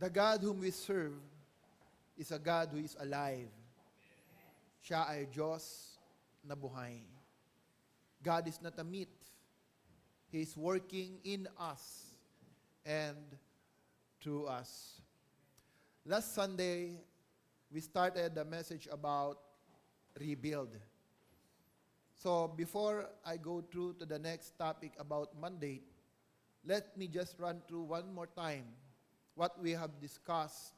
The God whom we serve is a God who is alive. Siya ay Diyos na buhay. God is not a myth. He is working in us and through us. Last Sunday, we started the message about rebuild. So before I go through to the next topic about mandate, let me just run through one more time what we have discussed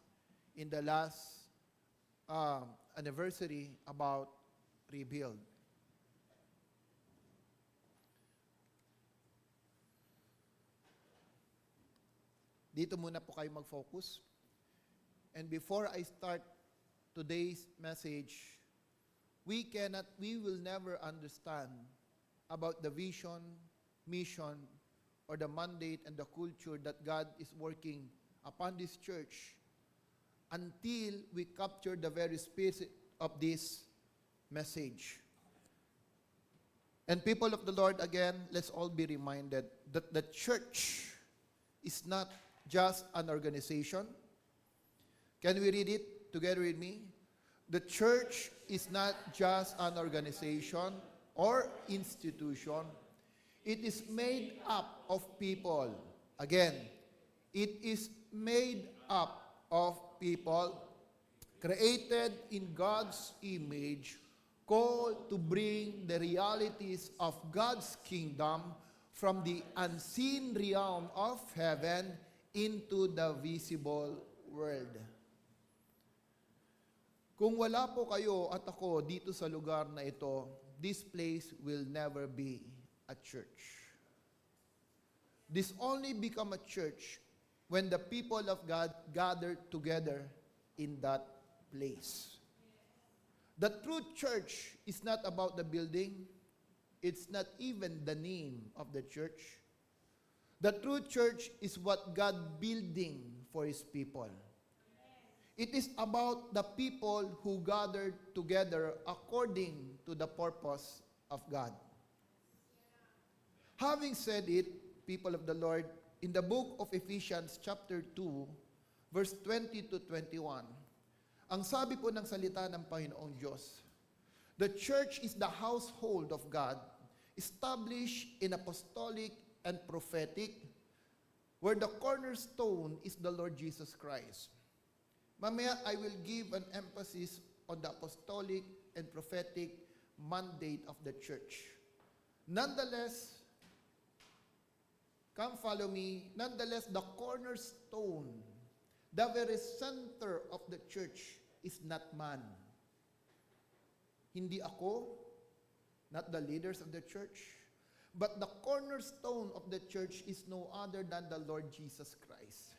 in the last anniversary about rebuild. Dito muna po kayo mag-focus. And before I start today's message, we will never understand about the vision, mission, or the mandate and the culture that God is working upon this church until we capture the very spirit of this message. And people of the Lord, again, let's all be reminded that the church is not just an organization. Can we read it together with me? The church is not just an organization or institution. It is made up of people. Again, it is made up of people created in God's image, called to bring the realities of God's kingdom from the unseen realm of heaven into the visible world. Kung wala po kayo at ako dito sa lugar na ito, this place will never be a church. This only become a church when the people of God gather together in that place. The true church is not about the building. It's not even the name of the church. The true church is what God building for His people. It is about the people who gathered together according to the purpose of God. Having said it, people of the Lord, in the book of Ephesians chapter 2, verse 20 to 21, ang sabi po ng salita ng Panginoong Diyos, the church is the household of God, established in apostolic and prophetic, where the cornerstone is the Lord Jesus Christ. Mamaya, I will give an emphasis on the apostolic and prophetic mandate of the church. Nonetheless, come follow me, nonetheless, the cornerstone, the very center of the church is not man. Hindi ako, not the leaders of the church, but the cornerstone of the church is no other than the Lord Jesus Christ.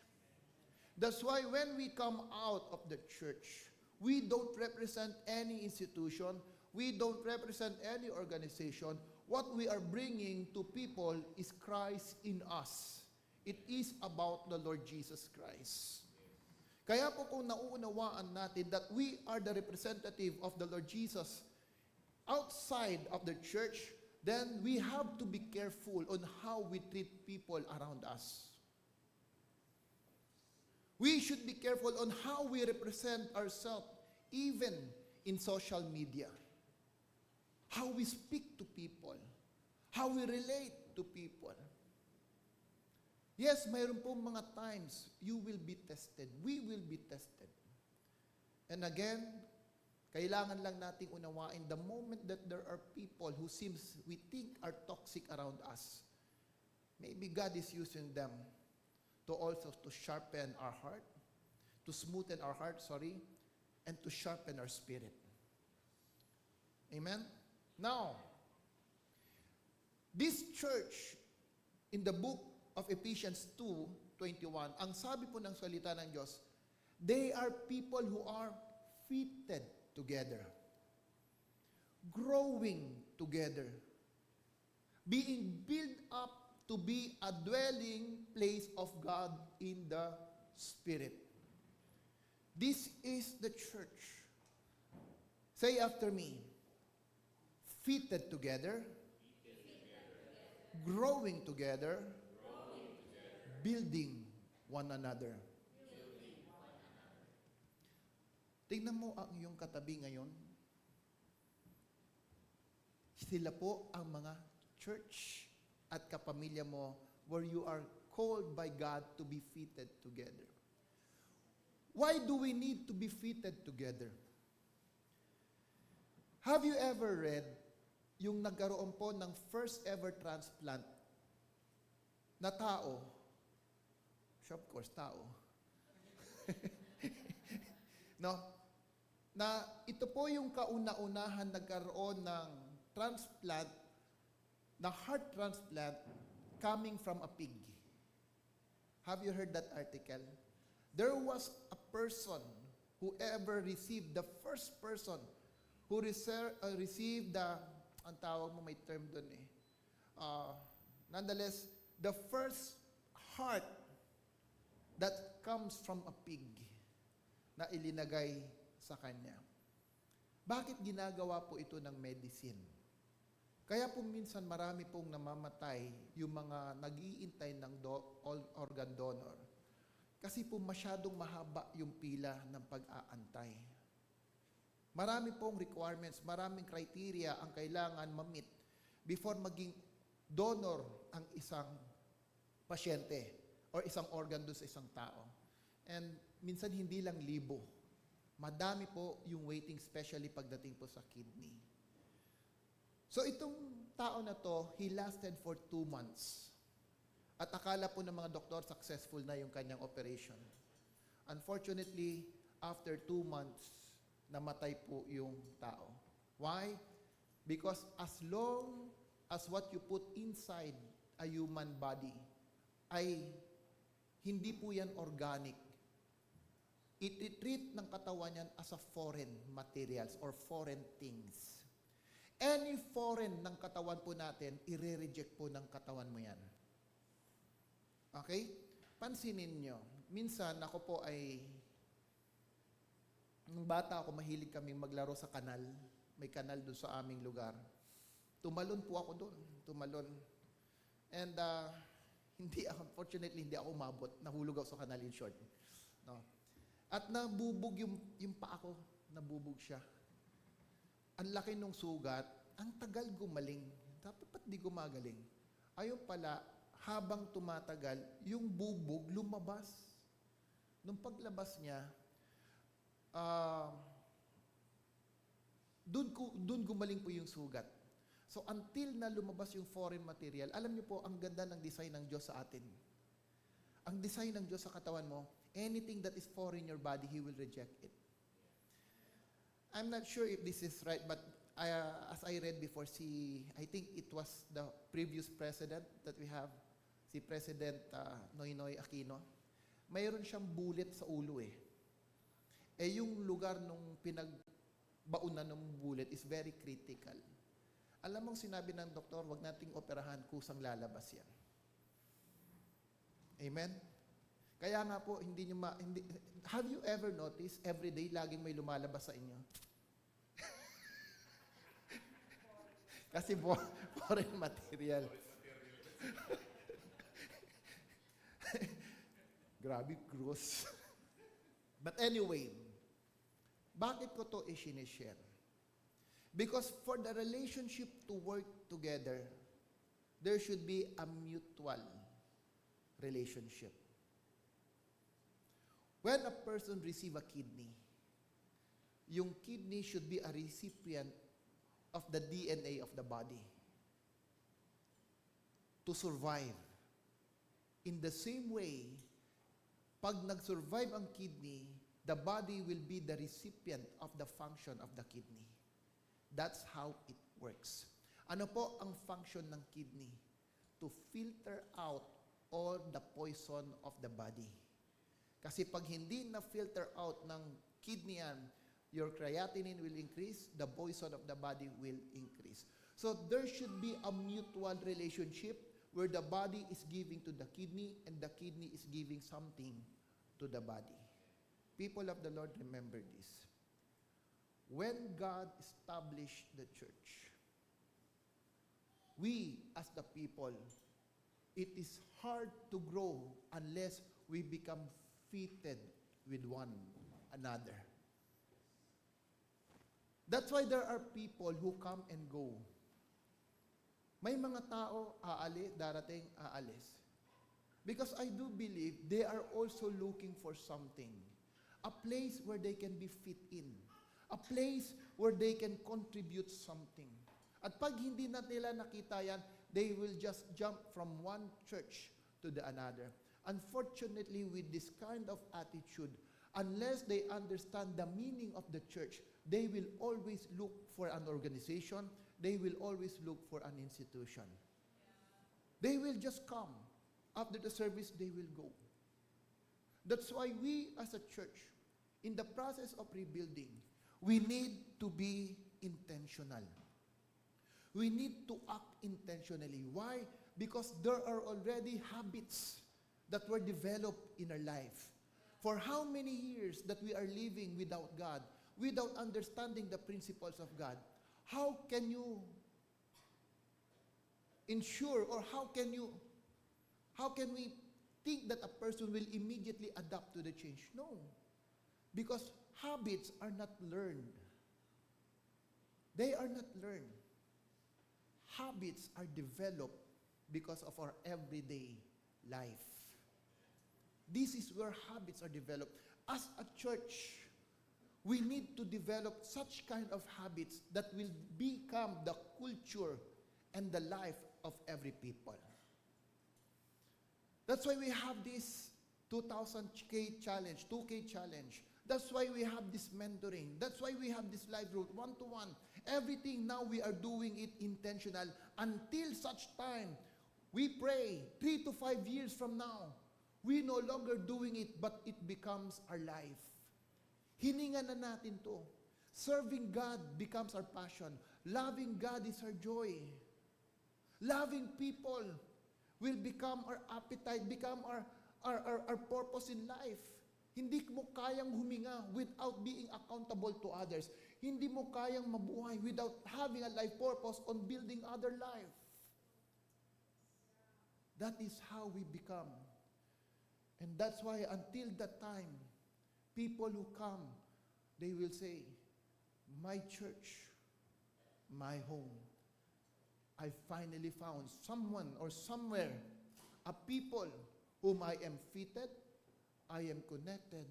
That's why when we come out of the church, we don't represent any institution, we don't represent any organization. What we are bringing to people is Christ in us. It is about the Lord Jesus Christ. Kaya po kung nauunawaan natin that we are the representative of the Lord Jesus outside of the church, then we have to be careful on how we treat people around us. We should be careful on how we represent ourselves, even in social media. How we speak to people. How we relate to people. Yes, mayroon po mga times you will be tested. We will be tested. And again, kailangan lang nating unawain the moment that there are people who we think are toxic around us. Maybe God is using them to also to sharpen our heart, to smoothen our heart, and to sharpen our spirit. Amen? Now, this church, in the book of Ephesians 2:21, ang sabi po ng salita ng Diyos, they are people who are fitted together, growing together, being built up to be a dwelling place of God in the Spirit. This is the church. Say after me, fitted together, growing together, building one another. Tingnan mo ang iyong katabi ngayon. Sila po ang mga church at kapamilya mo where you are called by God to be fitted together. Why do we need to be fitted together? Have you ever read yung nagkaroon po ng first ever transplant na tao? Siya, of course, tao. No? Na ito po yung kauna-unahan nagkaroon ng transplant, na heart transplant coming from a pig. Have you heard that article? There was a person who ever received, the first person who received the, ang tawag mo may term doon eh. Nonetheless, the first heart that comes from a pig na ilinagay sa kanya. Bakit ginagawa po ito ng medicine? Kaya po minsan marami pong namamatay yung mga nag-iintay ng organ donor. Kasi po masyadong mahaba yung pila ng pag-aantay. Marami pong requirements, maraming criteria ang kailangan ma-meet before maging donor ang isang pasyente or isang organ doon sa isang tao. And minsan hindi lang libo. Madami po yung waiting, especially pagdating po sa kidney. So itong tao na to, he lasted for 2 months. At akala po ng mga doktor, successful na yung kanyang operation. Unfortunately, after 2 months, namatay po yung tao. Why? Because as long as what you put inside a human body ay hindi po yan organic, i-treat ng katawan yan as a foreign materials or foreign things. Any foreign ng katawan po natin, i-reject po ng katawan mo yan. Okay? Pansinin nyo. Minsan, ako po ay, nung bata ako, mahilig kaming maglaro sa kanal. May kanal doon sa aming lugar. Tumalon po ako doon. Tumalon. And, unfortunately, hindi ako umabot. Nahulog ako sa kanal in short. No? At nabubog yung paa ko. Nabubog siya. Ang laki nung sugat, ang tagal gumaling. Dapat di gumagaling. Ayun pala, habang tumatagal, yung bubog lumabas. Nung paglabas niya, doon gumaling po yung sugat. So until na lumabas yung foreign material, alam niyo po, ang ganda ng design ng Diyos sa atin. Ang design ng Diyos sa katawan mo, anything that is foreign in your body, He will reject it. I'm not sure if this is right, but as I read before, I think it was the previous president that we have, si President Noynoy Aquino. Mayroon siyang bullet sa ulo eh. Yung lugar nung pinagbaunan ng bullet is very critical. Alam mong sinabi ng doktor, wag nating operahan, kusang lalabas yan. Amen? Kaya nga po, have you ever noticed, every day, laging may lumalabas sa inyo? Kasi foreign material. Grabe, gross. But anyway, bakit ko to i-share? Because for the relationship to work together, there should be a mutual relationship. When a person receive a kidney, yung kidney should be a recipient of the DNA of the body to survive. In the same way, pag nag-survive ang kidney, the body will be the recipient of the function of the kidney. That's how it works. Ano po ang function ng kidney? To filter out all the poison of the body. Kasi pag hindi na-filter out ng kidney yan, your creatinine will increase, the poison of the body will increase. So there should be a mutual relationship where the body is giving to the kidney and the kidney is giving something to the body. People of the Lord, remember this. When God established the church, we as the people, it is hard to grow unless we become fitted with one another. That's why there are people who come and go. May mga tao, darating, aalis. Because I do believe they are also looking for something. A place where they can be fit in. A place where they can contribute something. At pag hindi na nila nakita yan, they will just jump from one church to the another. Unfortunately, with this kind of attitude, unless they understand the meaning of the church, they will always look for an organization. They will always look for an institution. They will just come. After the service, they will go. That's why we as a church, in the process of rebuilding, we need to be intentional. We need to act intentionally. Why? Because there are already habits that were developed in our life. For how many years that we are living without God, without understanding the principles of God, how can you ensure, or how can we think that a person will immediately adapt to the change? No. Because habits are not learned. They are not learned. Habits are developed because of our everyday life. This is where habits are developed. As a church, we need to develop such kind of habits that will become the culture and the life of every people. That's why we have this 2,000K challenge, 2K challenge. That's why we have this mentoring. That's why we have this life group, one-to-one. Everything now we are doing it intentional until such time. We pray 3 to 5 years from now, we no longer doing it, but it becomes our life. Hiningan na natin to. Serving God becomes our passion. Loving God is our joy. Loving people will become our appetite, become our purpose in life. Hindi mo kayang huminga without being accountable to others. Hindi mo kayang mabuhay without having a life purpose on building other life. That is how we become. And that's why until that time, people who come, they will say, my church, my home. I finally found someone or somewhere, a people whom I am fitted, I am connected,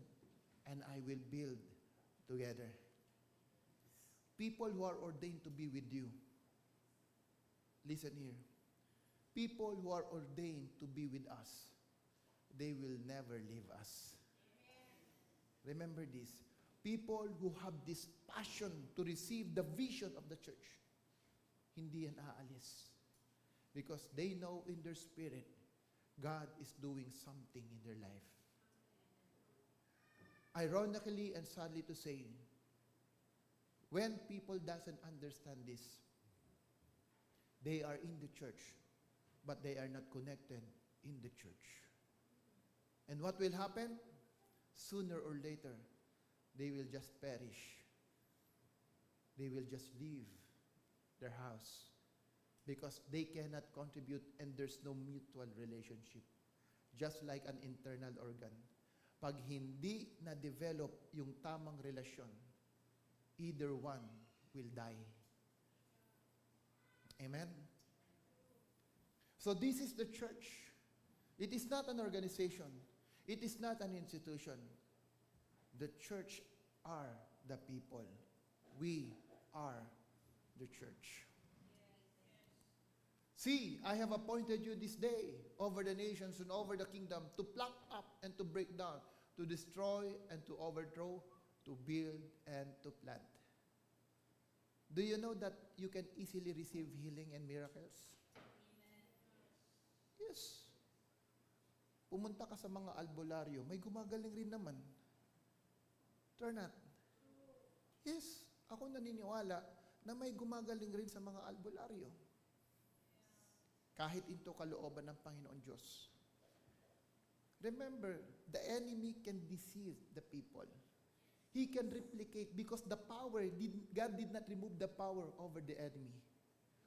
and I will build together. People who are ordained to be with you. Listen here. People who are ordained to be with us, they will never leave us. Remember this. People who have this passion to receive the vision of the church, hindi yan aalis. Because they know in their spirit, God is doing something in their life. Ironically and sadly to say, when people doesn't understand this, they are in the church, but they are not connected in the church. And what will happen? Sooner or later, they will just perish. They will just leave their house because they cannot contribute and there's no mutual relationship. Just like an internal organ. Pag hindi na-develop yung tamang relasyon, either one will die. Amen? So this is the church. It is not an organization. It is not an institution. The church are the people. We are the church. See, I have appointed you this day over the nations and over the kingdom to pluck up and to break down, to destroy and to overthrow, to build and to plant. Do you know that you can easily receive healing and miracles? Yes. Pumunta ka sa mga albularyo, may gumagaling rin naman. Turn not. Yes, ako naniniwala na may gumagaling rin sa mga albularyo. Kahit ito kalooban ng Panginoon Diyos. Remember, the enemy can deceive the people. He can replicate because the power, God did not remove the power over the enemy.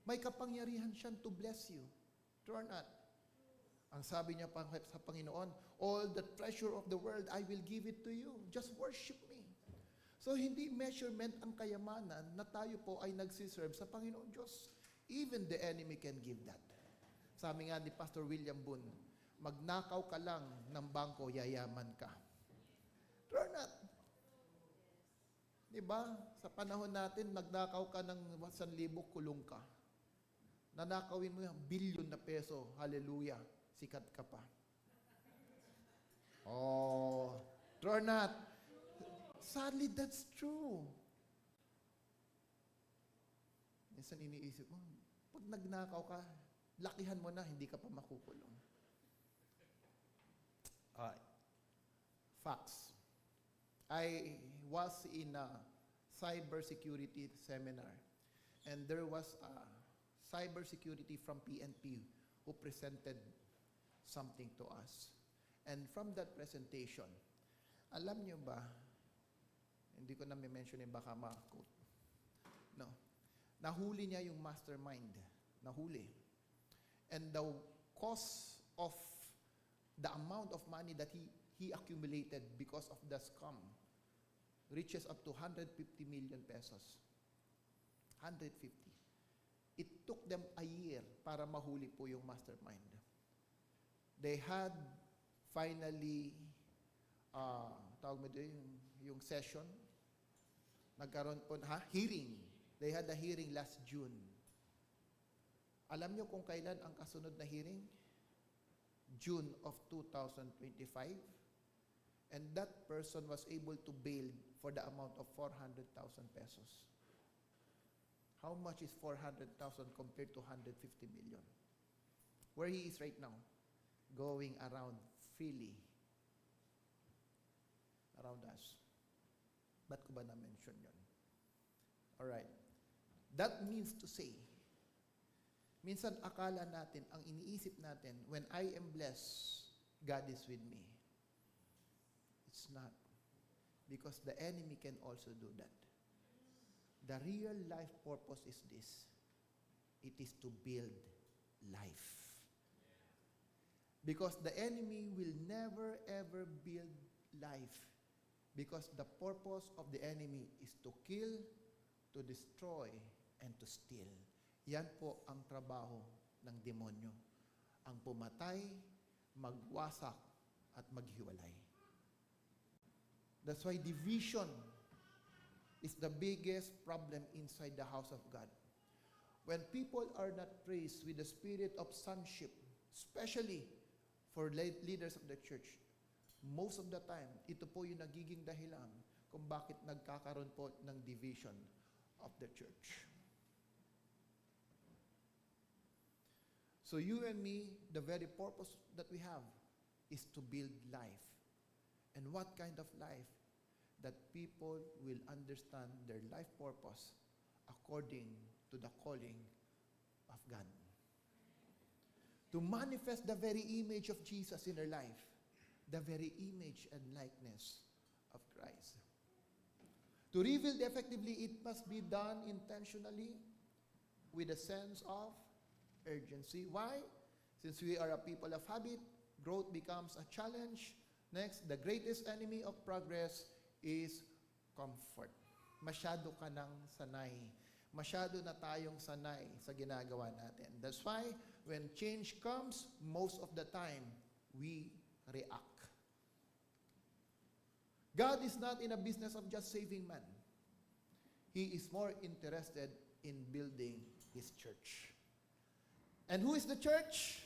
May kapangyarihan siyang to bless you. Turn not. Ang sabi niya sa Panginoon, all the treasure of the world, I will give it to you. Just worship me. So, hindi measurement ang kayamanan na tayo po ay nagsiserve sa Panginoon Diyos. Even the enemy can give that. Sabi nga ni Pastor William Boone, magnakaw ka lang ng bangko, yayaman ka. True not. Diba? Sa panahon natin, nagnakaw ka ng 1,000, kulong ka. Nanakawin mo yung bilyon na peso, hallelujah, sikat ka pa. Oh, true or not? Sadly, that's true. Minsan iniisip mo, pag nagnakaw ka, lakihan mo na, hindi ka pa makukulong. Facts. I was in a cybersecurity seminar, and there was a cybersecurity from PNP who presented something to us. And from that presentation, alam niyo ba, hindi ko na mention baka ma-quote. No. Nahuli niya yung mastermind. Nahuli. And the cost of the amount of money that he accumulated because of the scam reaches up to 150 million pesos. 150. It took them a year para mahuli po yung mastermind. They had finally, tawag mo doon, yung session. Nagkaroon po, hearing. They had a hearing last June. Alam niyo kung kailan ang kasunod na hearing? June of 2025. And that person was able to bail for the amount of 400,000 pesos. How much is 400,000 compared to 150 million? Where he is right now? Going around freely around us. Ba't ko ba na-mention yun? Alright. That means to say, minsan akala natin, ang iniisip natin, when I am blessed, God is with me. It's not. Because the enemy can also do that. The real life purpose is this. It is to build life. Because the enemy will never ever build life. Because the purpose of the enemy is to kill, to destroy, and to steal. Yan po ang trabaho ng demonyo. Ang pumatay, magwasak, at maghiwalay. That's why division is the biggest problem inside the house of God. When people are not raised with the spirit of sonship, especially for leaders of the church, most of the time, ito po yung nagiging dahilan kung bakit nagkakaroon po ng division of the church. So you and me, the very purpose that we have is to build life. And what kind of life? That people will understand their life purpose according to the calling of God. To manifest the very image of Jesus in their life. The very image and likeness of Christ. To reveal effectively, it must be done intentionally with a sense of urgency. Why? Since we are a people of habit, growth becomes a challenge. Next, the greatest enemy of progress is comfort. Masyado ka nang sanay. Masyado na tayong sanay sa ginagawa natin. That's why, when change comes, most of the time, we react. God is not in a business of just saving man. He is more interested in building His church. And who is the church?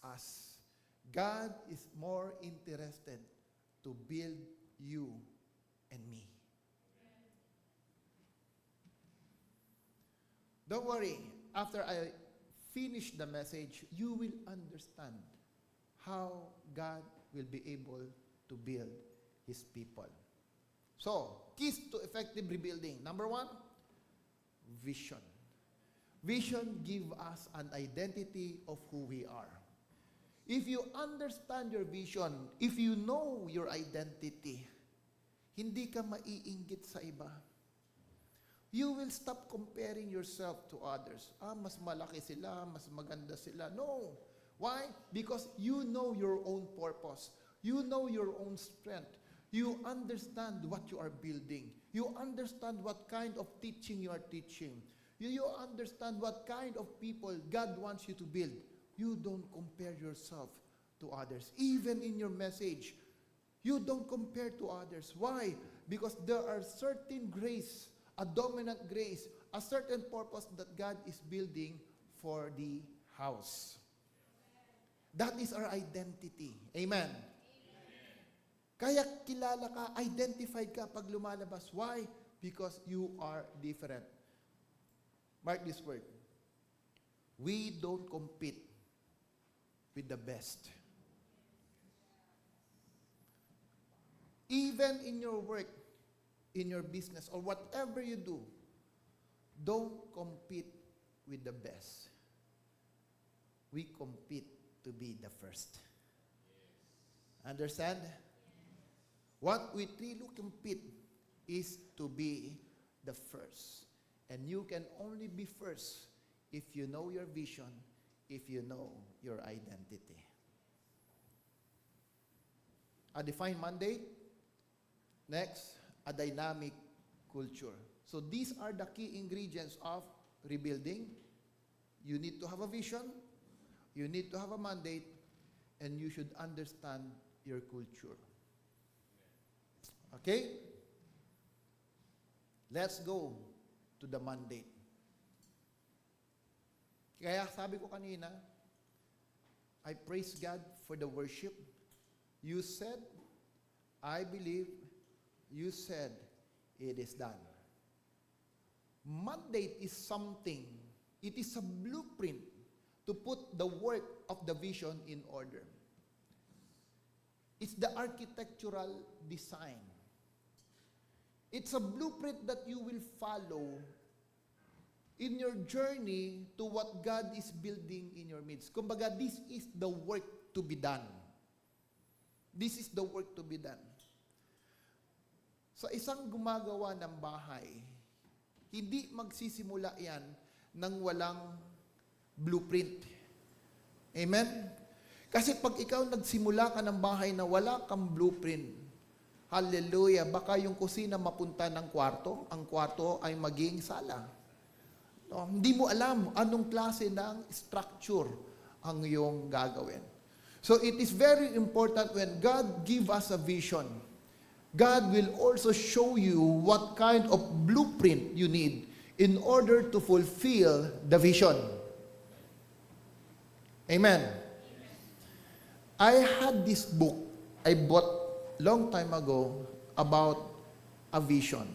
Us. God is more interested to build you and me. Don't worry. After I finish the message, you will understand how God will be able to build His people. So, keys to effective rebuilding. Number 1, vision. Vision gives us an identity of who we are. If you understand your vision, if you know your identity, hindi ka maiinggit sa iba. You will stop comparing yourself to others. Mas malaki sila, mas maganda sila. No. Why? Because you know your own purpose. You know your own strength. You understand what you are building. You understand what kind of teaching you are teaching. You understand what kind of people God wants you to build. You don't compare yourself to others. Even in your message, you don't compare to others. Why? Because there are certain grace, a dominant grace, a certain purpose that God is building for the house. That is our identity. Amen. Kaya kilala ka, identified ka pag lumalabas. Why? Because you are different. Mark this word. We don't compete with the best. Even in your work, in your business, or whatever you do, don't compete with the best. We compete to be the first. Understand? What we really compete is to be the first. And you can only be first if you know your vision, if you know your identity. A defined mandate. Next, a dynamic culture. So these are the key ingredients of rebuilding. You need to have a vision, you need to have a mandate, and you should understand your culture. Okay? Let's go to the mandate. Kaya sabi ko kanina, I praise God for the worship. You said, I believe. You said, it is done. Mandate is something, it is a blueprint to put the work of the vision in order. It's the architectural design. It's a blueprint that you will follow in your journey to what God is building in your midst. Kumbaga, this is the work to be done. This is the work to be done. Sa isang gumagawa ng bahay, hindi magsisimula yan nang walang blueprint. Amen? Kasi pag ikaw nagsimula ka ng bahay na wala kang blueprint, hallelujah, baka yung kusina mapunta ng kwarto, ang kwarto ay maging sala. No, hindi mo alam anong klase ng structure ang iyong gagawin. So it is very important when God give us a vision, God will also show you what kind of blueprint you need in order to fulfill the vision. Amen. I had this book I bought long time ago about a vision.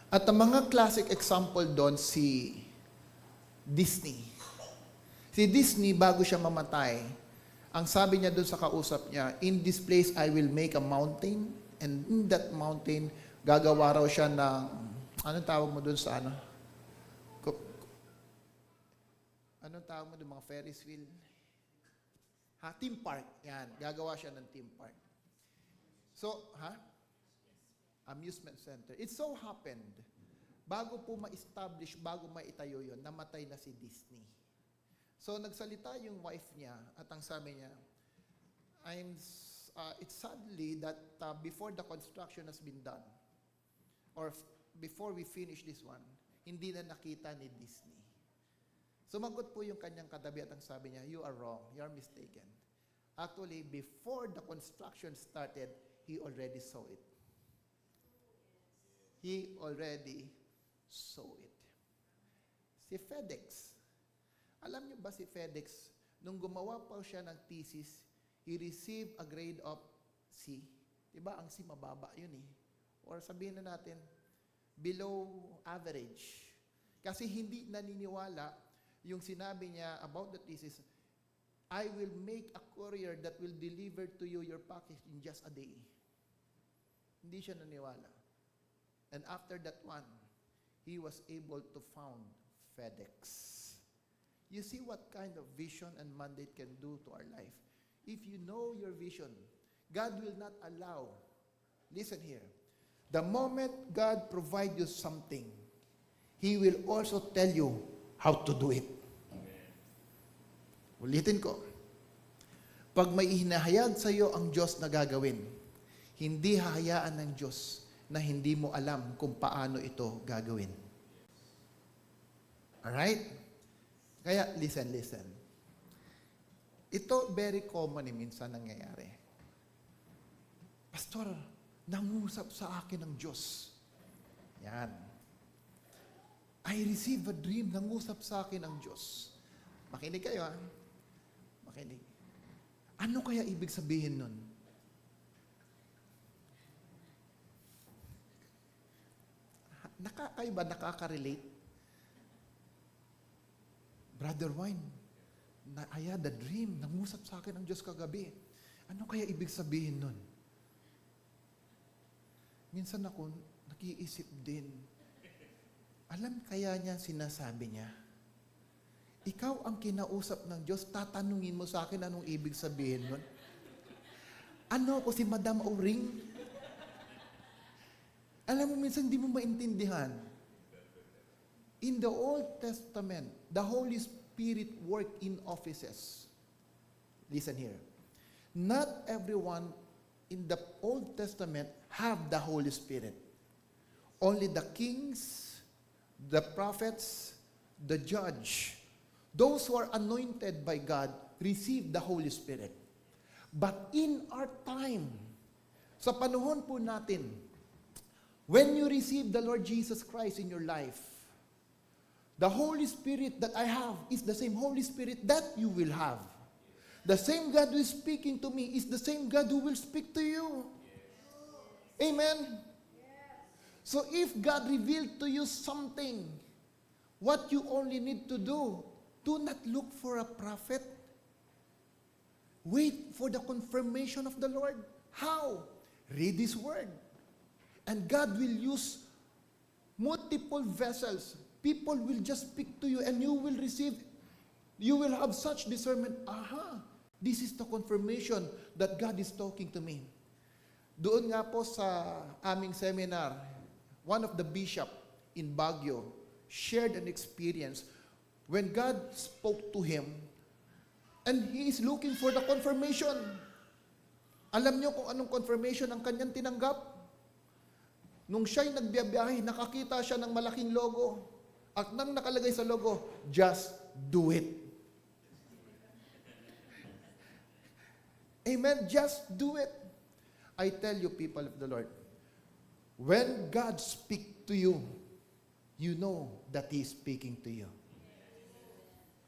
At ang mga classic example doon si Disney. Si Disney, bago siya mamatay, ang sabi niya doon sa kausap niya, in this place I will make a mountain, and in that mountain, gagawa raw siya ng, anong tawag mo doon sa ano? Anong tawag mo doon, mga Ferris wheel? Theme park. Yan, gagawa siya ng theme park. So, amusement center. It so happened, bago po ma-establish, bago maitayo yun, namatay na si Disney. So, nagsalita yung wife niya at ang sabi niya, it's sadly that before the construction has been done, or before we finish this one, hindi na nakita ni Disney. Sumagot po yung kanyang katabi at ang sabi niya, you are wrong, you are mistaken. Actually, before the construction started, he already saw it. He already saw it. Si FedEx, alam niyo ba si FedEx, nung gumawa pa siya ng thesis, he received a grade of C. Diba? Ang C mababa yun eh. Or sabihin na natin, below average. Kasi hindi naniniwala yung sinabi niya about the thesis, I will make a courier that will deliver to you your package in just a day. Hindi siya naniwala. And after that one, he was able to found FedEx. You see what kind of vision and mandate can do to our life. If you know your vision, God will not allow, listen here, the moment God provides you something, He will also tell you how to do it. Ulitin ko. Pag may hinahayag sa iyo ang Diyos na gagawin, Hindi hahayaan ng Diyos na hindi mo alam kung paano ito gagawin. Alright? Kaya, listen. Ito, very common minsan nangyayari. Pastor, nangusap sa akin ng Diyos. Yan. I receive a dream, nangusap sa akin ng Diyos. Makinig kayo, ha? Makinig. Ano kaya ibig sabihin nun? Kayo ba nakaka-relate? Brother Wine, I had a dream, nangusap sa akin ng Diyos kagabi. Ano kaya ibig sabihin nun? Minsan ako, nag-iisip din. Alam kaya niya sinasabi niya? Ikaw ang kinausap ng Diyos, tatanungin mo sa akin anong ibig sabihin nun? Ano ako si Madam O-Ring? Alam mo, minsan hindi mo maintindihan. In the Old Testament, the Holy Spirit worked in offices. Listen here. Not everyone in the Old Testament have the Holy Spirit. Only the kings, the prophets, the judge, those who are anointed by God, receive the Holy Spirit. But in our time, sa panahon po natin, when you receive the Lord Jesus Christ in your life, the Holy Spirit that I have is the same Holy Spirit that you will have. The same God who is speaking to me is the same God who will speak to you. Amen? So if God revealed to you something, what you only need to do not look for a prophet. Wait for the confirmation of the Lord. How? Read His Word. And God will use multiple vessels. People will just speak to you and you will receive, you will have such discernment. Aha, this is the confirmation that God is talking to me. Doon nga po sa aming seminar, one of the bishop in Baguio shared an experience when God spoke to him and he is looking for the confirmation. Alam niyo kung anong confirmation ang kanyang tinanggap? Nung siya'y nagbiyabiyahe, nakakita siya ng malaking logo. At nang nakalagay sa logo, just do it. Amen? Just do it. I tell you, people of the Lord, when God speaks to you, you know that He is speaking to you.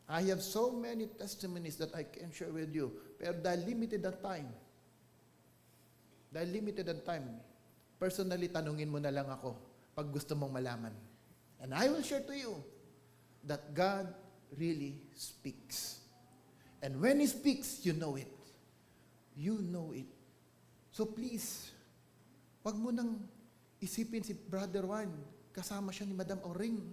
I have so many testimonies that I can share with you, pero dahil limited ang time, personally, tanungin mo na lang ako pag gusto mong malaman. And I will share to you that God really speaks. And when He speaks, you know it. You know it. So please, wag mo nang isipin si Brother Juan, kasama siya ni Madam O-Ring,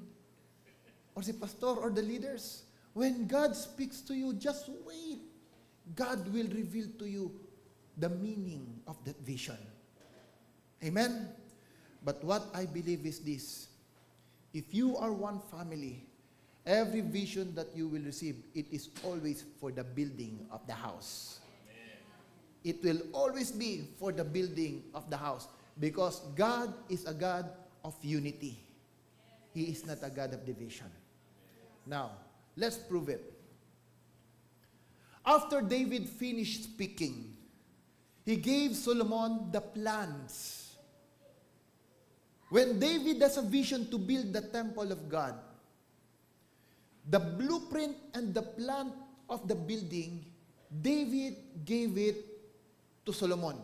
or si Pastor, or the leaders. When God speaks to you, just wait. God will reveal to you the meaning of that vision. Amen? But what I believe is this. If you are one family, every vision that you will receive, it is always for the building of the house. Amen. It will always be for the building of the house. Because God is a God of unity. He is not a God of division. Now, let's prove it. After David finished speaking, he gave Solomon the plans. When David has a vision to build the temple of God, the blueprint and the plan of the building, David gave it to Solomon.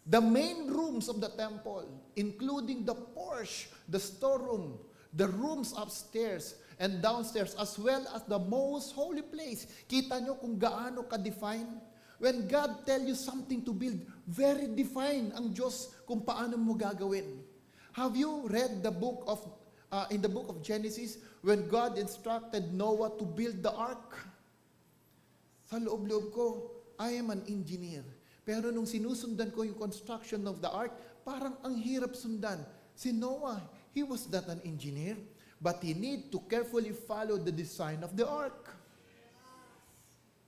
The main rooms of the temple, including the porch, the storeroom, the rooms upstairs and downstairs, as well as the most holy place. Kita nyo kung gaano ka-define? When God tell you something to build, very define ang Diyos kung paano mo gagawin. Have you read the book of, in the book of Genesis, when God instructed Noah to build the ark? Sa loob-loob ko, I am an engineer. Pero nung sinusundan ko yung construction of the ark, parang ang hirap sundan. Si Noah, he was not an engineer, but he need to carefully follow the design of the ark.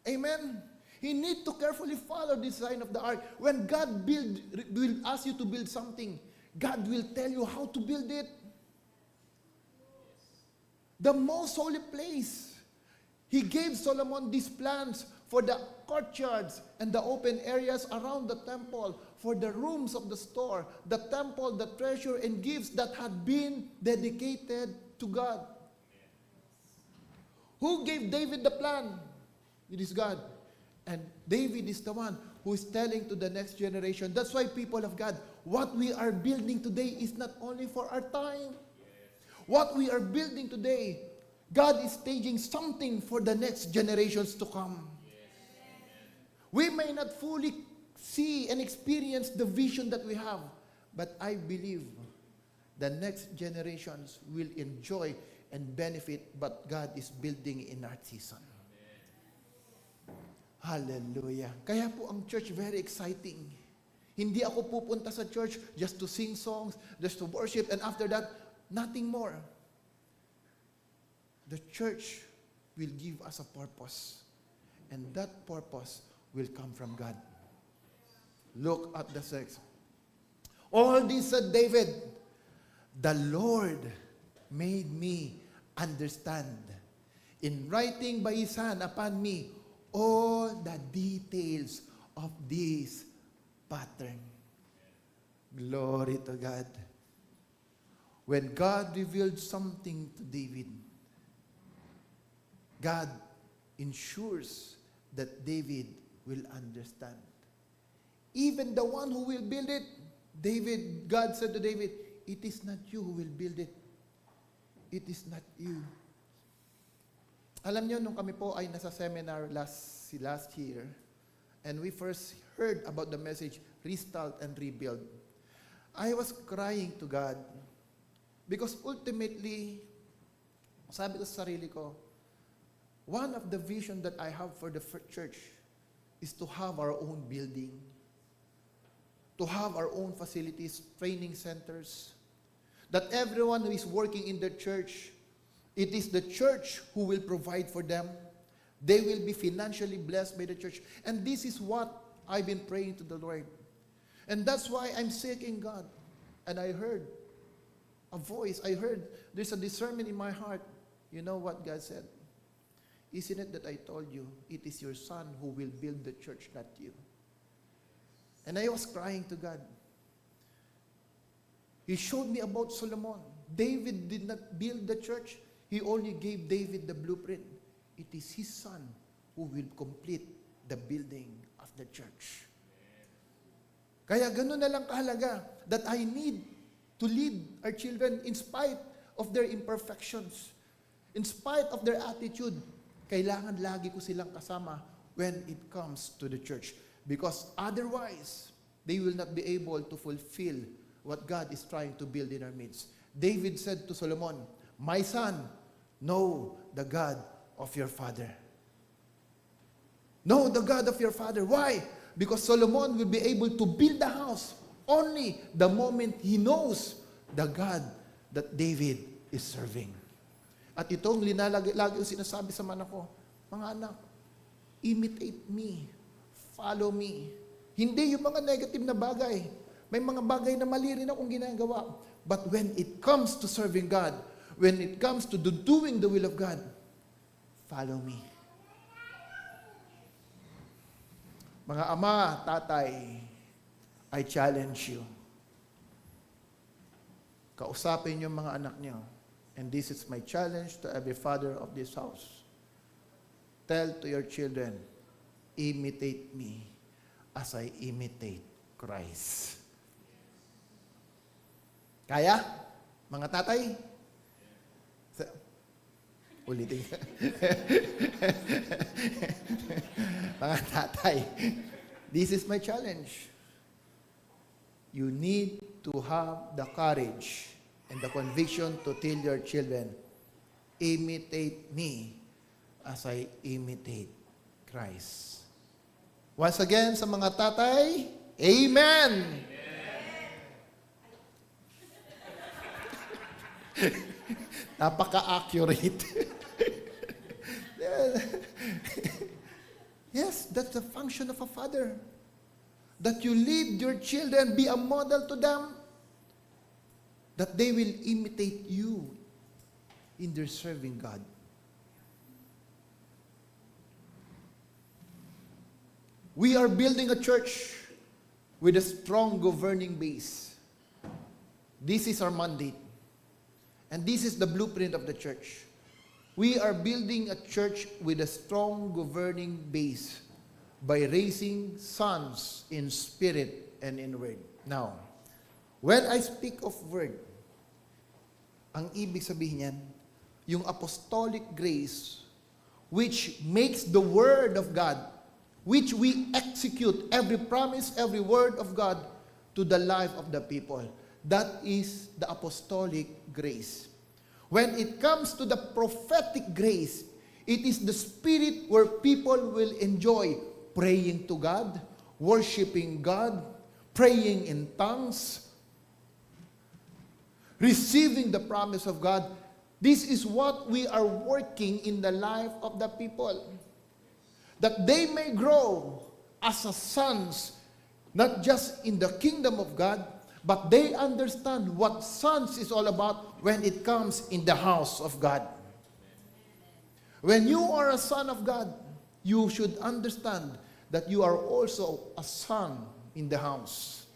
Amen? He need to carefully follow the design of the ark. When God will ask you to build something, God will tell you how to build it. The most holy place. He gave Solomon these plans for the courtyards and the open areas around the temple, for the rooms of the store, the temple, the treasure, and gifts that had been dedicated to God. Who gave David the plan? It is God. And David is the one who is telling to the next generation. That's why, people of God, what we are building today is not only for our time. What we are building today, God is staging something for the next generations to come. We may not fully see and experience the vision that we have, but I believe the next generations will enjoy and benefit what God is building in our season. Hallelujah. Kaya po ang church very exciting. Hindi ako pupunta sa church just to sing songs, just to worship, and after that, nothing more. The church will give us a purpose, and that purpose will come from God. Look at the text. All this said David, the Lord made me understand in writing by His hand upon me all the details of this pattern. Glory to God. When God revealed something to David, God ensures that David will understand. Even the one who will build it, God said to David, it is not you who will build it. It is not you. Alam niyo, nung kami po ay nasa seminar last year, and we first heard about the message, Restart and Rebuild, I was crying to God because ultimately, sabi ko sa sarili ko, one of the vision that I have for the church is to have our own building, to have our own facilities, training centers, that everyone who is working in the church, it is the church who will provide for them. They will be financially blessed by the church. And this is what I've been praying to the Lord. And that's why I'm seeking God. And I heard a voice. I heard there's a discernment in my heart. You know what God said? Isn't it that I told you, it is your son who will build the church, not you? And I was crying to God. He showed me about Solomon. David did not build the church. He only gave David the blueprint. It is his son who will complete the building of the church. Kaya ganun na lang kahalaga that I need to lead our children in spite of their imperfections, in spite of their attitude. Kailangan lagi ko silang kasama when it comes to the church. Because otherwise, they will not be able to fulfill what God is trying to build in our midst. David said to Solomon, "My son, know the God of your father." Know the God of your father. Why? Because Solomon will be able to build the house only the moment he knows the God that David is serving. At itong lagi yung sinasabi sa mga anak ko, mga anak, imitate me, follow me. Hindi yung mga negative na bagay. May mga bagay na mali rin akong ginagawa. But when it comes to serving God, when it comes to doing the will of God, follow me. Mga ama, tatay, I challenge you. Kausapin yung mga anak niyo. And this is my challenge to every father of this house. Tell to your children, imitate me as I imitate Christ. Kaya? Mga tatay? Ulitin. Mga tatay, this is my challenge. You need to have the courage and the conviction to tell your children, imitate me as I imitate Christ. Once again, sa mga tatay, Amen! Napaka-accurate. Yes, that's the function of a father. That you lead your children, be a model to them, that they will imitate you in their serving God. We are building a church with a strong governing base. This is our mandate. And this is the blueprint of the church. We are building a church with a strong governing base by raising sons in spirit and in word. Now, when I speak of word, ang ibig sabihin yan, yung apostolic grace which makes the word of God, which we execute every promise, every word of God to the life of the people. That is the apostolic grace. When it comes to the prophetic grace, it is the spirit where people will enjoy praying to God, worshiping God, praying in tongues, receiving the promise of God. This is what we are working in the life of the people. That they may grow as a sons, not just in the kingdom of God, but they understand what sons is all about when it comes in the house of God. When you are a son of God, you should understand that you are also a son in the house.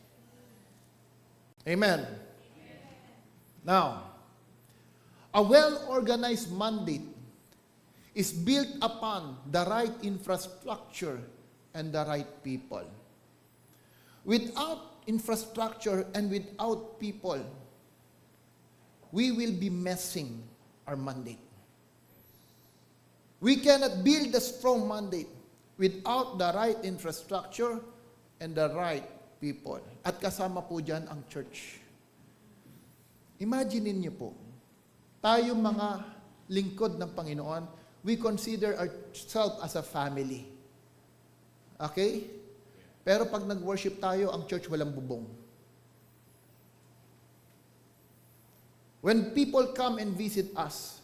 Amen. Now, a well-organized mandate is built upon the right infrastructure and the right people. Without infrastructure and without people, we will be messing our mandate. We cannot build a strong mandate without the right infrastructure and the right people. At kasama po dyan ang church. Imagine niyo po, tayo mga lingkod ng Panginoon, we consider ourselves as a family. Okay? Pero pag nag-worship tayo, ang church walang bubong. When people come and visit us,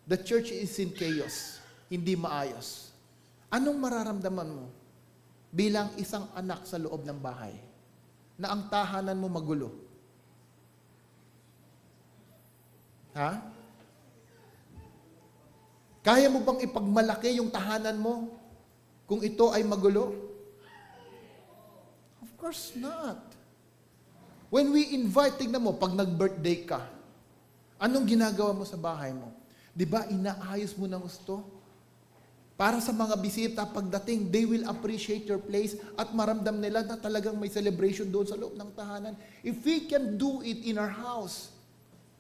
the church is in chaos, hindi maayos. Anong mararamdaman mo bilang isang anak sa loob ng bahay na ang tahanan mo magulo? Ha? Kaya mo bang ipagmalaki yung tahanan mo kung ito ay magulo? Of course not. When we invite, tignan mo, pag nag-birthday ka, anong ginagawa mo sa bahay mo? Di ba, inaayos mo ng gusto? Para sa mga bisita, pagdating, they will appreciate your place at maramdam nila na talagang may celebration doon sa loob ng tahanan. If we can do it in our house,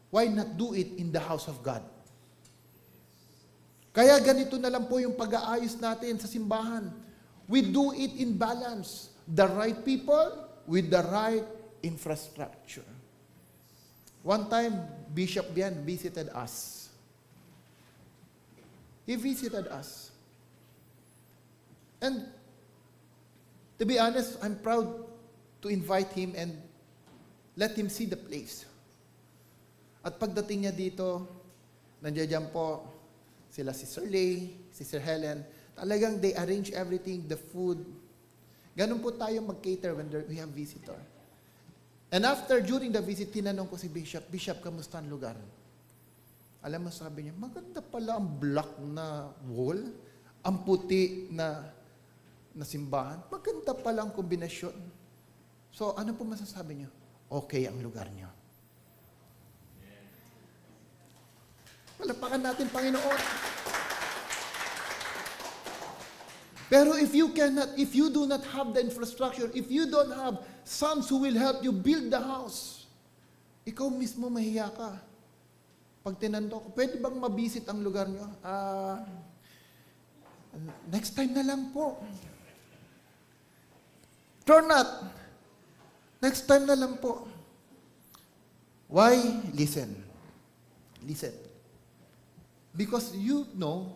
why not do it in the house of God? Kaya ganito na lang po yung pag-aayos natin sa simbahan. We do it in balance. The right people with the right infrastructure. One time, Bishop Bian visited us. He visited us. And to be honest, I'm proud to invite him and let him see the place. At pagdating niya dito, nandiyan po sila Sister Lay, Sister Helen, talagang they arrange everything, the food. Ganun po tayo mag-cater when we have visitor. And after, during the visit, tinanong ko si Bishop, Bishop, kamusta ang lugar? Alam mo, sabi niya, maganda pala ang black na wall, ang puti na simbahan. Maganda pala ang kombinasyon. So, ano po masasabi niyo? Okay ang lugar niyo. Palapakan natin, Panginoon. Pero if you do not have the infrastructure, if you don't have sons who will help you build the house, ikaw mismo mahiya ka. Pag tinanong ko, pwede bang mabisit ang lugar niyo? Next time na lang po. Turn not. Next time na lang po. Why? Listen. Listen. Because you know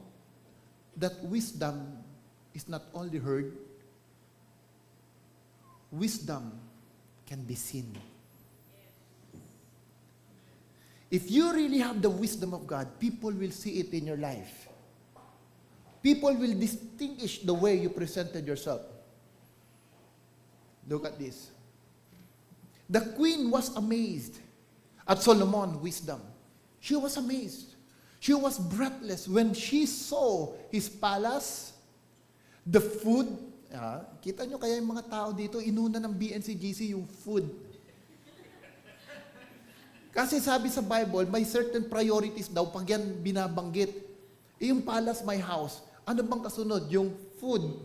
that wisdom is not only heard, wisdom can be seen. If you really have the wisdom of God, people will see it in your life. People will distinguish the way you presented yourself. Look at this. The queen was amazed at Solomon's wisdom. She was amazed. She was breathless when she saw his palace, the food. Kita nyo kaya yung mga tao dito, inuna ng BNCGC yung food. Kasi sabi sa Bible, may certain priorities daw pag yan binabanggit. Yung palace, my house. Ano bang kasunod? Yung food.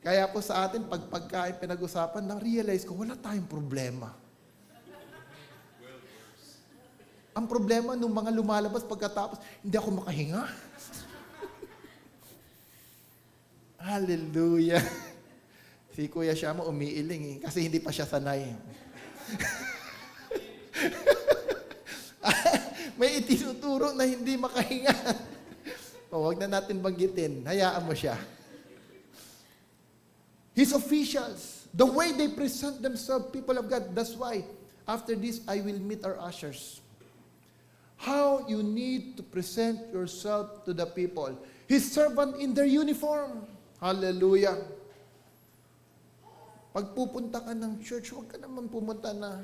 Kaya po sa atin, pag pagkain pinag-usapan, na-realize ko, wala tayong problema. Ang problema nung mga lumalabas pagkatapos, hindi ako makahinga. Hallelujah. Si Kuya Shama umiiling kasi hindi pa siya sanay. May itinuturo na hindi makahinga. Huwag na natin banggitin. Hayaan mo siya. His officials, the way they present themselves, people of God, that's why, after this, I will meet our ushers. How you need to present yourself to the people. His servant in their uniform. Hallelujah. Pag pupunta ka ng church, huwag ka naman pumunta na,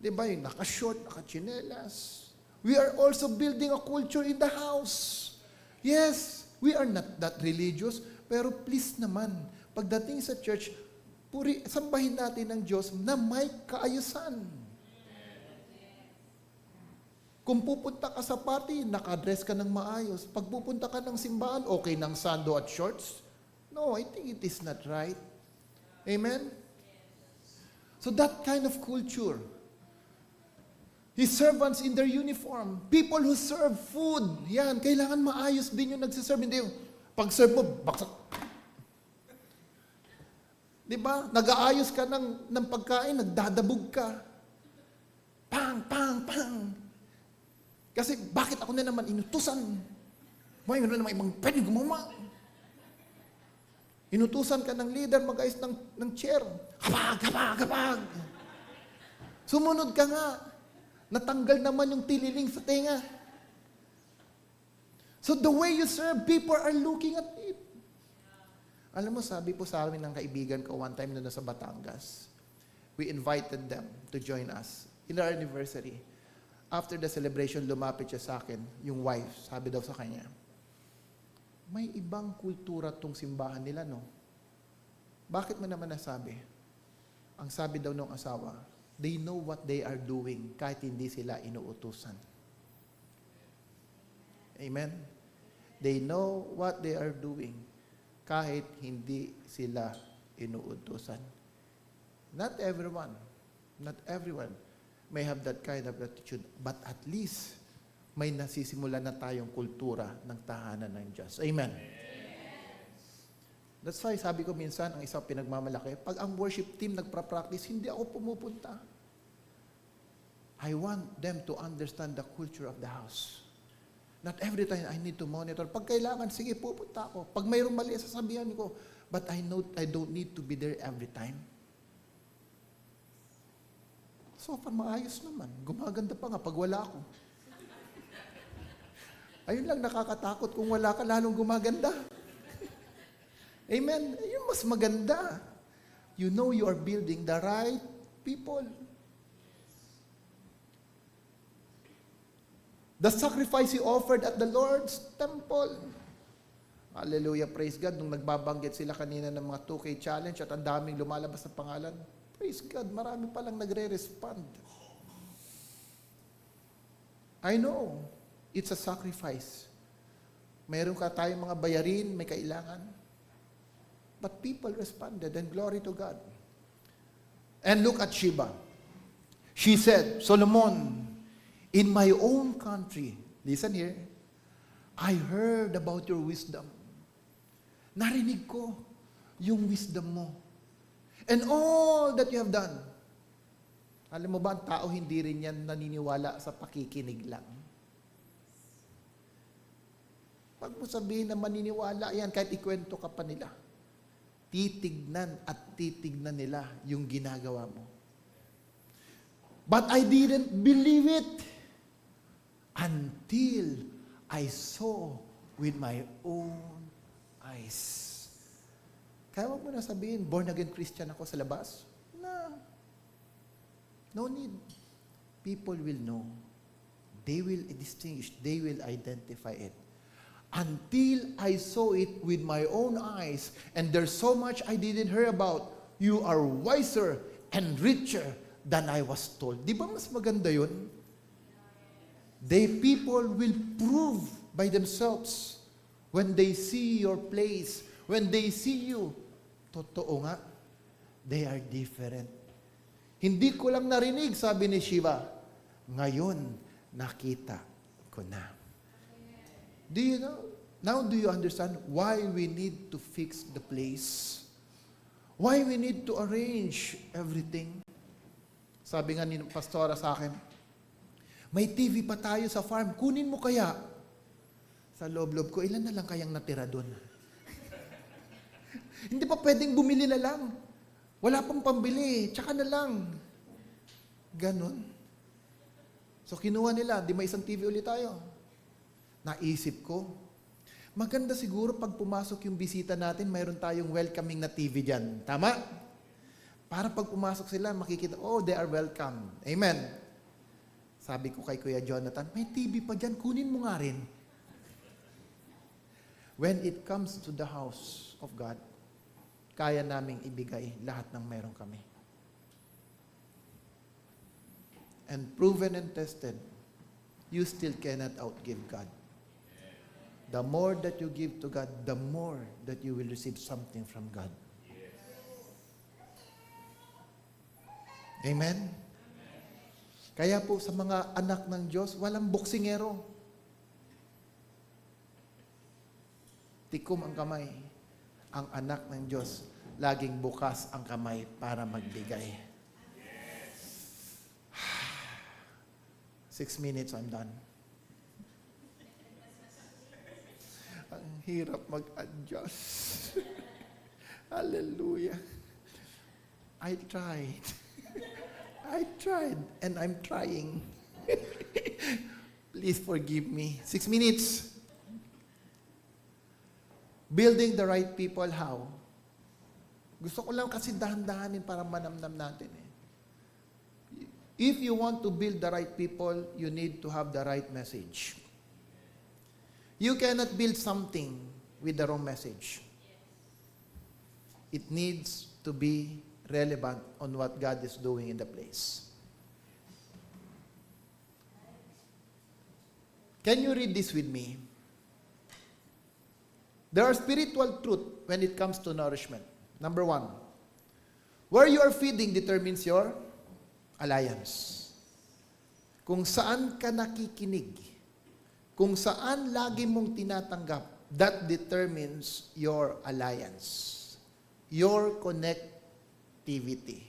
di ba, yung naka-short, naka-chinelas. We are also building a culture in the house. Yes, we are not that religious, pero please naman, pagdating sa church, sambahin natin ang Diyos na may kaayusan. Kung pupunta ka sa party, naka-dress ka ng maayos. Pag pupunta ka ng simbahan, okay ng sando at shorts? No, I think it is not right. Amen? So that kind of culture. His servants in their uniform. People who serve food. Yan, kailangan maayos din yung nagsiserve. Hindi yung pag-serve mo, baksak. Di ba? Nag-aayos ka ng pagkain, nagdadabog ka. Pang, pang, pang. Kasi bakit ako na naman inutusan? May meron naman ibang pwede gumawa. Inutusan ka ng leader, mag-ayos ng chair. Kapag, kapag, kapag. Sumunod ka nga. Natanggal naman yung tililing sa tenga. So the way you serve, people are looking at it. Alam mo, sabi po sa amin ng kaibigan ko one time na nasa Batangas, we invited them to join us in our anniversary. After the celebration, lumapit siya sa akin, yung wife, sabi daw sa kanya, may ibang kultura tong simbahan nila, no? Bakit mo naman nasabi? Ang sabi daw ng asawa, they know what they are doing kahit hindi sila inuutusan. Amen? They know what they are doing kahit hindi sila inuutusan. Not everyone may have that kind of attitude, but at least may nasisimula na tayong kultura ng tahanan ng Diyos. Amen. That's why sabi ko minsan, ang isang pinagmamalaki, pag ang worship team nagpa-practice, hindi ako pumupunta. I want them to understand the culture of the house. Not every time I need to monitor. Pag kailangan, sige, pupunta ako. Pag mayroong mali, sasabihan ko. But I know I don't need to be there every time. So far, maayos naman. Gumaganda pa nga pag wala ako. Ayun lang nakakatakot. Kung wala ka, lalong gumaganda. Amen? Ayun mas maganda. You know you are building the right people. The sacrifice he offered at the Lord's temple. Hallelujah, praise God. Nung nagbabanggit sila kanina ng mga 2K challenge at ang daming lumalabas na pangalan, praise God, marami palang nagre-respond. I know, it's a sacrifice. Meron ka tayong mga bayarin, may kailangan. But people responded, and glory to God. And look at Sheba. She said, Solomon, in my own country, listen here, I heard about your wisdom. Narinig ko yung wisdom mo. And all that you have done. Alam mo ba, ang tao hindi rin yan naniniwala sa pakikinig lang. Pag mo sabihin na maniniwala yan, kahit ikwento ka pa nila, titignan at titignan nila yung ginagawa mo. But I didn't believe it until I saw with my own eyes. Kaya wag mo na sabihin, born again Christian ako sa labas. No need. People will know. They will distinguish. They will identify it. Until I saw it with my own eyes, and there's so much I didn't hear about, you are wiser and richer than I was told. Di ba mas maganda yun? People will prove by themselves when they see your place, when they see you. Totoo nga, they are different. Hindi ko lang narinig, sabi ni Shiva. Ngayon, nakita ko na. Do you know? Now do you understand why we need to fix the place? Why we need to arrange everything? Sabi nga ni Pastora sa akin, may TV pa tayo sa farm, kunin mo kaya? Sa loob-loob ko, ilan na lang kayang natira doon? Hindi pa pwedeng bumili na lang. Wala pang pambili, tsaka na lang. Ganon. So kinuha nila, di may isang TV ulit tayo. Naisip ko, maganda siguro pag pumasok yung bisita natin, mayroon tayong welcoming na TV dyan. Tama? Para pag pumasok sila, makikita, oh, they are welcome. Amen. Sabi ko kay Kuya Jonathan, may TV pa dyan, kunin mo nga rin. When it comes to the house of God, kaya naming ibigay lahat ng meron kami. And proven and tested, you still cannot outgive God. The more that you give to God, the more that you will receive something from God. Amen? Kaya po sa mga anak ng Diyos, walang boksingero. Tikom ang kamay. Ang anak ng Diyos, laging bukas ang kamay para magbigay. 6 minutes, I'm done. Ang hirap mag-adjust. Hallelujah. I tried. And I'm trying. Please forgive me. 6 minutes. Building the right people, how? Gusto ko lang kasi dahan-dahanin para manamnam natin. If you want to build the right people, you need to have the right message. You cannot build something with the wrong message. It needs to be relevant on what God is doing in the place. Can you read this with me? There are spiritual truth when it comes to nourishment. Number 1, where you are feeding determines your alliance. Kung saan ka nakikinig, kung saan lagi mong tinatanggap, that determines your alliance, your connectivity.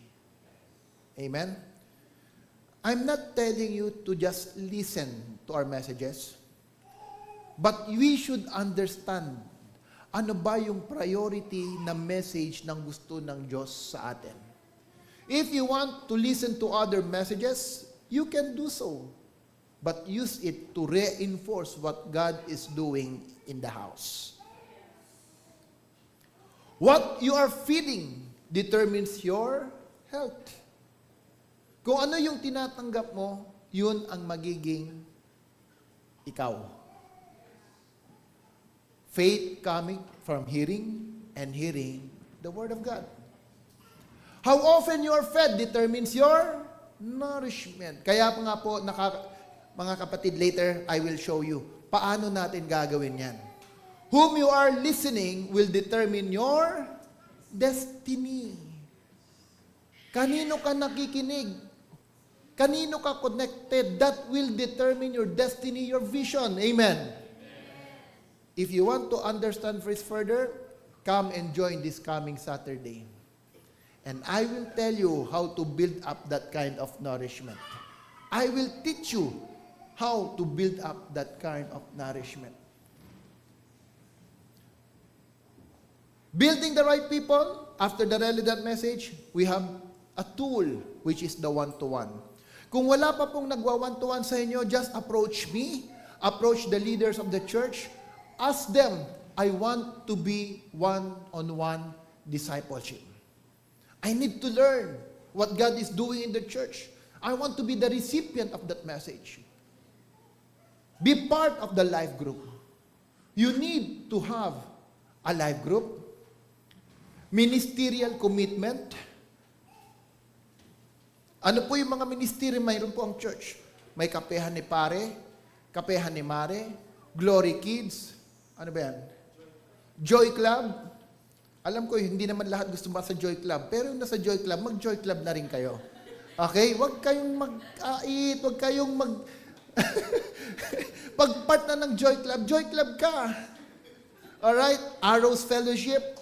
Amen? I'm not telling you to just listen to our messages, but we should understand ano ba yung priority na message ng gusto ng Diyos sa atin. If you want to listen to other messages, you can do so. But use it to reinforce what God is doing in the house. What you are feeding determines your health. Kung ano yung tinatanggap mo, yun ang magiging ikaw. Faith coming from hearing, and hearing the Word of God. How often you are fed determines your nourishment. Kaya po nga po, mga kapatid, later I will show you paano natin gagawin yan. Whom you are listening will determine your destiny. Kanino ka nakikinig? Kanino ka connected? That will determine your destiny, your vision. Amen. If you want to understand this further, come and join this coming Saturday. And I will tell you how to build up that kind of nourishment. I will teach you how to build up that kind of nourishment. Building the right people, after the relevant message, we have a tool, which is the one-to-one. Kung wala pa pong nagwa one-to-one sa inyo, just approach me. approach the leaders of the church, ask them, I want to be one-on-one discipleship. I need to learn what God is doing in the church. I want to be the recipient of that message. Be part of the life group. You need to have a life group, ministerial commitment. Ano po yung mga ministry mayroon po ang church? May kapehan ni Pare, kapehan ni Mare, Glory Kids, ano ba yan? Joy Club. Alam ko, hindi naman lahat gusto ba sa Joy Club. Pero yung nasa Joy Club, mag-Joy Club na rin kayo. Okay? Huwag kayong mag-ait, huwag kayong pag-part na ng Joy Club ka. Alright? Arrows Fellowship,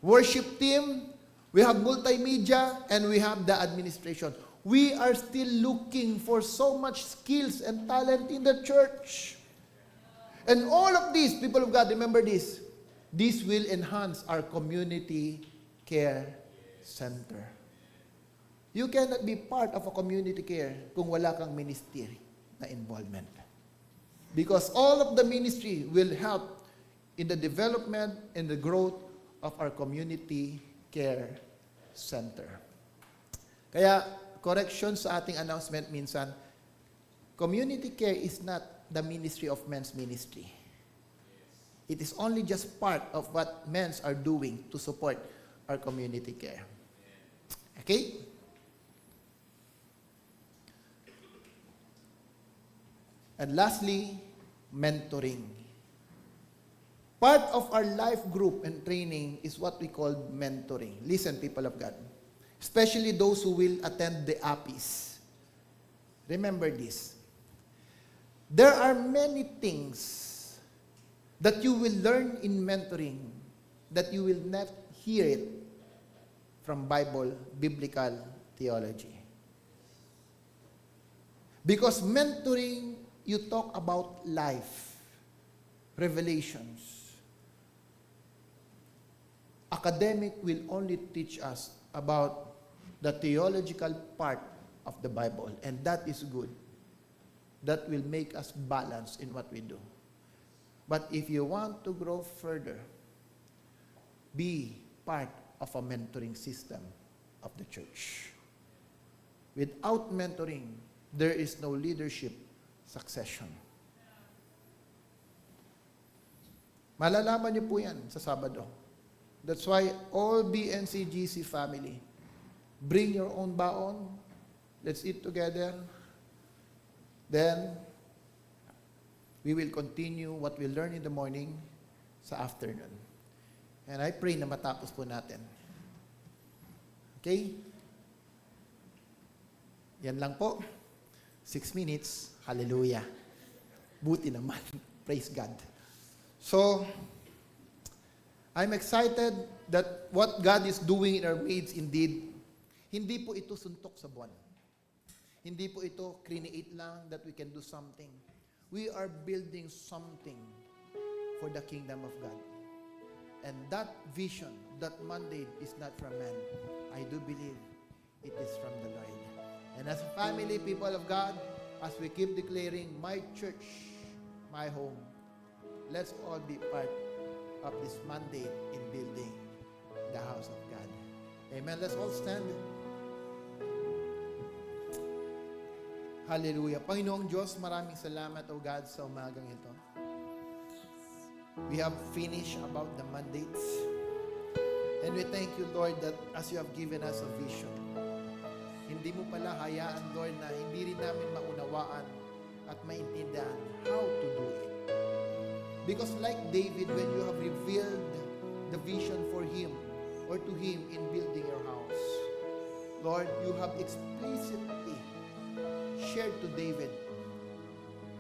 worship team, we have multimedia, and we have the administration. We are still looking for so much skills and talent in the church. And all of these, people of God, remember this. This will enhance our community care center. You cannot be part of a community care kung wala kang ministry na involvement. Because all of the ministry will help in the development and the growth of our community care center. Kaya, correction sa ating announcement minsan, community care is not the ministry of men's ministry. It is only just part of what men's are doing to support our community care. Okay? And lastly, mentoring. Part of our life group and training is what we call mentoring. Listen, people of God. Especially those who will attend the APIs. Remember this. There are many things that you will learn in mentoring that you will not hear it from biblical theology. Because mentoring, you talk about life, revelations. Academic will only teach us about the theological part of the Bible, and that is good. That will make us balance in what we do. But if you want to grow further, be part of a mentoring system of the church. Without mentoring, there is no leadership succession. Malalaman niyo po yan sa Sabado. That's why all BNCGC family, bring your own baon. Let's eat together. Then, we will continue what we learn in the morning sa afternoon. And I pray na matapos po natin. Okay? Yan lang po. 6 minutes. Hallelujah. Buti naman. Praise God. So, I'm excited that what God is doing in our midst indeed, hindi po ito suntok sa buwan. Hindi po ito create lang that we can do something. We are building something for the kingdom of God. And that vision, that mandate is not from man. I do believe it is from the Lord. And as a family, people of God, as we keep declaring, my church, my home, let's all be part of this mandate in building the house of God. Amen. Let's all stand. Hallelujah. Panginoong Diyos, maraming salamat, O God, sa umagang ito. We have finished about the mandates. And we thank you, Lord, that as you have given us a vision, hindi mo pala hayaan, Lord, na hindi rin namin maunawaan at maintindihan how to do it. Because like David, when you have revealed the vision for him or to him in building your house, Lord, you have explicitly shared to David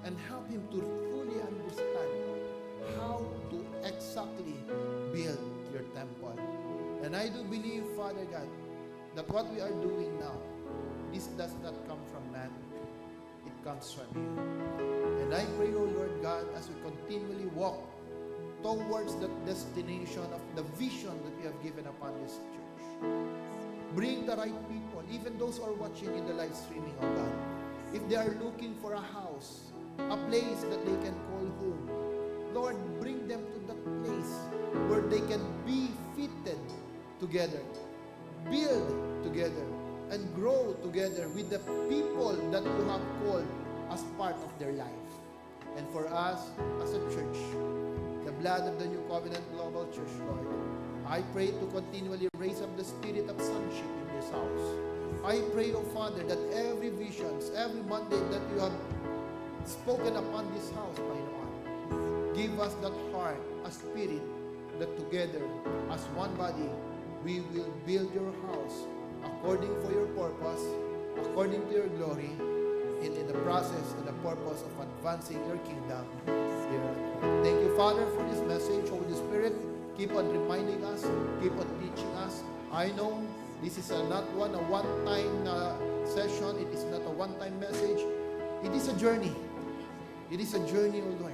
and help him to fully understand how to exactly build your temple. And I do believe, Father God, that what we are doing now, this does not come from man. It comes from you. And I pray, O Lord God, as we continually walk towards that destination of the vision that you have given upon this church. Bring the right people, even those who are watching in the live streaming, O God. If they are looking for a house, a place that they can call home. Lord, bring them to that place where they can be fitted together, build together, and grow together with the people that you have called as part of their life. And for us as a church, the blood of the New Covenant Global Church, Lord, I pray to continually raise up the spirit of sonship in this house. I pray, O Father, that every visions, every mandate that you have spoken upon this house, Panginoon, give us that heart, a spirit, that together, as one body, we will build your house according for your purpose, according to your glory, and in the process and the purpose of advancing your kingdom here on earth. Thank you, Father, for this message. Holy Spirit, keep on reminding us, keep on teaching us. I know this is not a one-time session. It is not a one-time message. It is a journey. It is a journey, O Lord,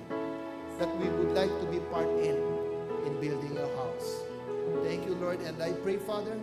that we would like to be part in building your house. Thank you, Lord. And I pray, Father,